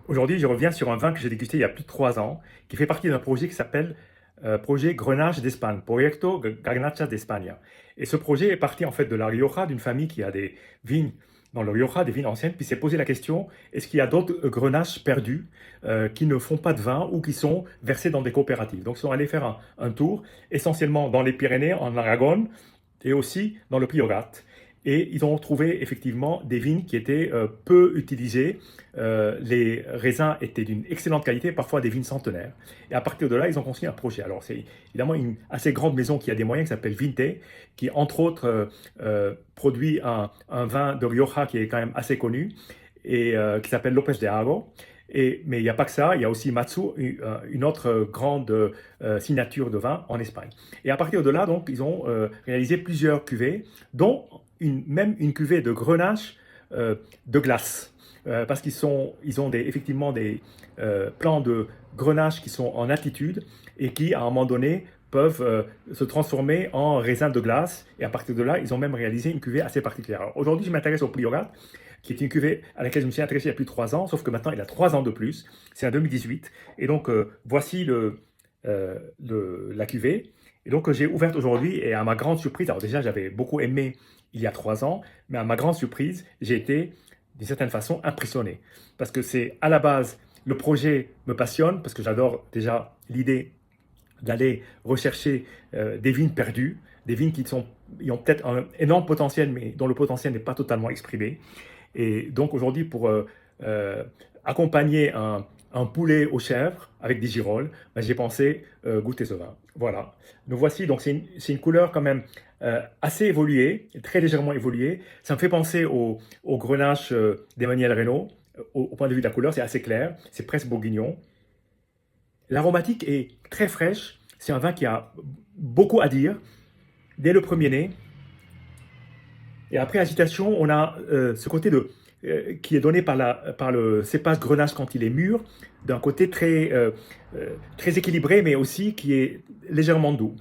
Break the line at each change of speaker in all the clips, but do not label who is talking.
Aujourd'hui, je reviens sur un vin que j'ai dégusté il y a plus de 3 ans, qui fait partie d'un projet qui s'appelle Projet Grenache d'Espagne, Proyecto Garnacha d'Espagne. Et ce projet est parti en fait de la Rioja, d'une famille qui a des vignes dans le Rioja, des vignes anciennes, puis s'est posé la question, est-ce qu'il y a d'autres grenaches perdus qui ne font pas de vin ou qui sont versés dans des coopératives. Donc ils sont allés faire un tour, essentiellement dans les Pyrénées, en Aragon, et aussi dans le Priorat. Et ils ont trouvé effectivement des vignes qui étaient peu utilisées. Les raisins étaient d'une excellente qualité, parfois des vignes centenaires. Et à partir de là, ils ont construit un projet. Alors c'est évidemment une assez grande maison qui a des moyens, qui s'appelle Vinte, qui entre autres produit un vin de Rioja qui est quand même assez connu, et qui s'appelle López de Haro. Mais il n'y a pas que ça, il y a aussi Matsu, une autre grande signature de vin en Espagne. Et à partir de là, donc, ils ont réalisé plusieurs cuvées, dont même une cuvée de grenache de glace. Parce ils ont effectivement des plants de grenache qui sont en altitude et qui, à un moment donné, peuvent se transformer en raisins de glace. Et à partir de là, ils ont même réalisé une cuvée assez particulière. Aujourd'hui, je m'intéresse au Priorat, qui est une cuvée à laquelle je me suis intéressé il y a plus de 3 ans, sauf que maintenant il a 3 ans de plus. C'est en 2018. Et donc, voici la cuvée. Et donc, j'ai ouverte aujourd'hui et à ma grande surprise, alors déjà, j'avais beaucoup aimé il y a 3 ans, mais à ma grande surprise, j'ai été d'une certaine façon impressionné. Parce que c'est à la base, le projet me passionne, parce que j'adore déjà l'idée d'aller rechercher des vignes perdues, des vignes qui ont peut-être un énorme potentiel, mais dont le potentiel n'est pas totalement exprimé. Et donc aujourd'hui, pour accompagner un poulet aux chèvres avec des girolles, ben, j'ai pensé goûter ce vin. Voilà. Nous voici, donc c'est une couleur quand même assez évoluée, très légèrement évoluée. Ça me fait penser au Grenache d'Emmanuel Reynaud. Au point de vue de la couleur, c'est assez clair, c'est presque bourguignon. L'aromatique est très fraîche, c'est un vin qui a beaucoup à dire dès le premier nez. Et après agitation, on a ce côté qui est donné par le cépage Grenache quand il est mûr, d'un côté très équilibré, mais aussi qui est légèrement doux.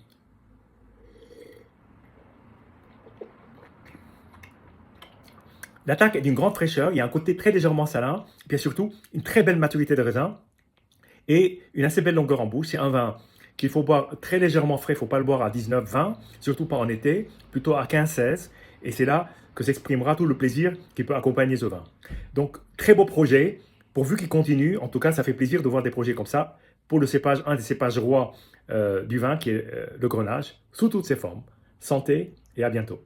L'attaque est d'une grande fraîcheur, il y a un côté très légèrement salin, et puis surtout une très belle maturité de raisin et une assez belle longueur en bouche. C'est un vin qu'il faut boire très légèrement frais, il ne faut pas le boire à 19-20, surtout pas en été, plutôt à 15-16. Et c'est là que s'exprimera tout le plaisir qui peut accompagner ce vin. Donc, très beau projet, pourvu qu'il continue. En tout cas, ça fait plaisir de voir des projets comme ça pour le cépage, un des cépages rois du vin, qui est le Grenache, sous toutes ses formes. Santé et à bientôt.